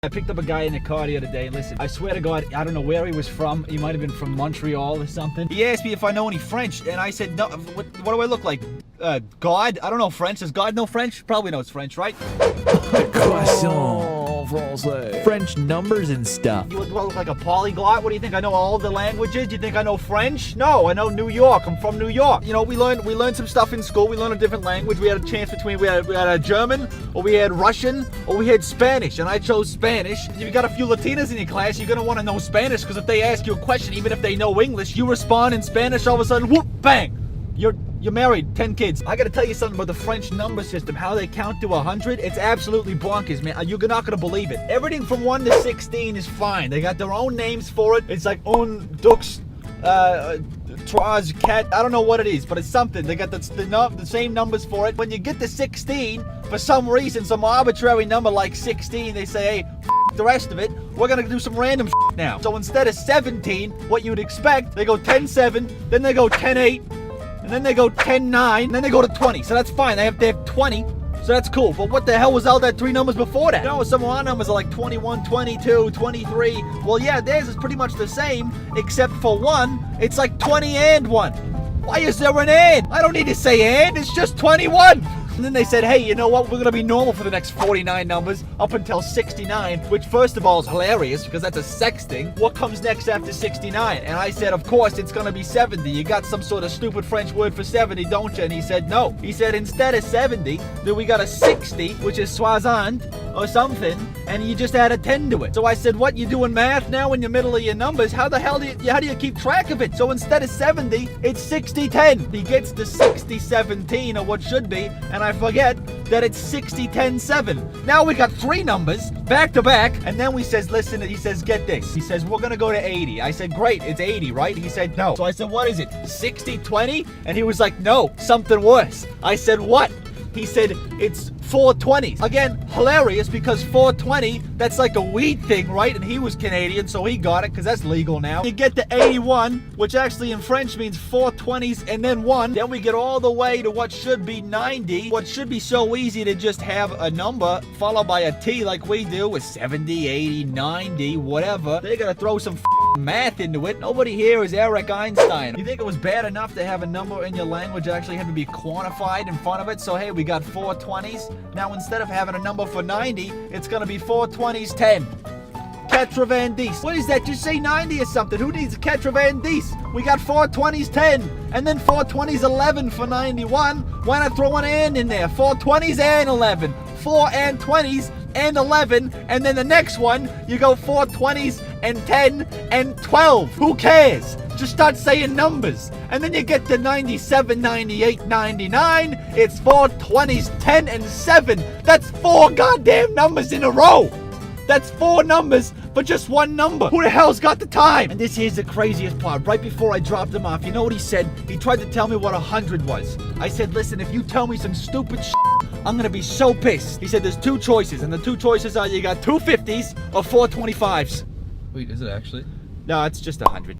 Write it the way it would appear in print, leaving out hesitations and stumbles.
I picked up a guy in the car the other day. Listen, I swear to God, I don't know where he was from. He might have been from Montreal or something. He asked me if I know any French, and I said, no, what do I look like? God? I don't know French. Does God know French? Probably knows French, right? Croissant, français. French numbers and stuff. You look like a polyglot? What do you think? I know all the languages? You think I know French? No, I know New York. I'm from New York. You know, we learned some stuff in school. We learned a different language. We had a chance between we had a German, or we had Russian, or we had Spanish, and I chose Spanish. If you got a few Latinas in your class, you're gonna want to know Spanish, because if they ask you a question, even if they know English, you respond in Spanish. All of a sudden, whoop, bang, you're married, 10 kids. I gotta tell you something about the French number system, how they count to 100. It's absolutely bonkers, man. You're not gonna believe it. Everything from 1 to 16 is fine. They got their own names for it. It's like un, dux, trois, cat. I don't know what it is, but it's something. They got the same numbers for it. When you get to 16, for some reason, some arbitrary number like 16, they say, hey, the rest of it, we're gonna do some random now. So instead of 17, what you'd expect, they go 10-7, then they go 10-8, and then they go 10-9, and then they go to 20. So that's fine. They have 20. So that's cool. But what the hell was all that 3 numbers before that? You know, some of our numbers are like 21, 22, 23. Well, yeah, theirs is pretty much the same, except for 1, it's like 20 and 1. Why is there an and? I don't need to say and, it's just 21. And then they said, hey, you know what? We're going to be normal for the next 49 numbers up until 69, which first of all is hilarious because that's a sex thing. What comes next after 69? And I said, of course, it's going to be 70. You got some sort of stupid French word for 70, don't you? And he said, no. He said, instead of 70, then we got a 60, which is soixante or something, and you just add a 10 to it. So I said, what, you doing math now in the middle of your numbers? How the hell how do you keep track of it? So instead of 70, it's 60-10. He gets to 60-17, or what should be, and I forget that it's 60-10-7. Now we got 3 numbers back to back, and then he says, listen, he says, get this. He says, we're gonna go to 80. I said, great, it's 80, right? He said, no. So I said, what is it, 60-20? And he was like, no, something worse. I said, what? He said, it's 420s. Again, hilarious, because 420, that's like a weed thing, right? And he was Canadian, so he got it, because that's legal now. You get to 81, which actually in French means 420s and then 1. Then we get all the way to what should be 90. What should be so easy to just have a number followed by a T like we do with 70, 80, 90, whatever. They gotta throw some math into it. Nobody here is Eric Einstein. You think it was bad enough to have a number in your language actually have to be quantified in front of it? So hey, we got 420s. Now instead of having a number for 90, it's gonna be 420s 10. 90. What is that? Just say 90 or something. Who needs 90? We got 420s 10, and then 420s 11 for 91. Why not throw an and in there? 420s and 11. 4 and 20s and 11, and then the next one, you go 420s and 10 and 12. Who cares? Just start saying numbers. And then you get to 97, 98, 99. It's 420s, 10, and 7. That's 4 goddamn numbers in a row. That's 4 numbers for just 1 number. Who the hell's got the time? And this here's the craziest part. Right before I dropped him off, you know what he said? He tried to tell me what 100 was. I said, listen, if you tell me some stupid I'm gonna be so pissed. He said there's 2 choices, and the 2 choices are you got 2 50s or 4 25s. Wait, is it actually? No, it's just 100.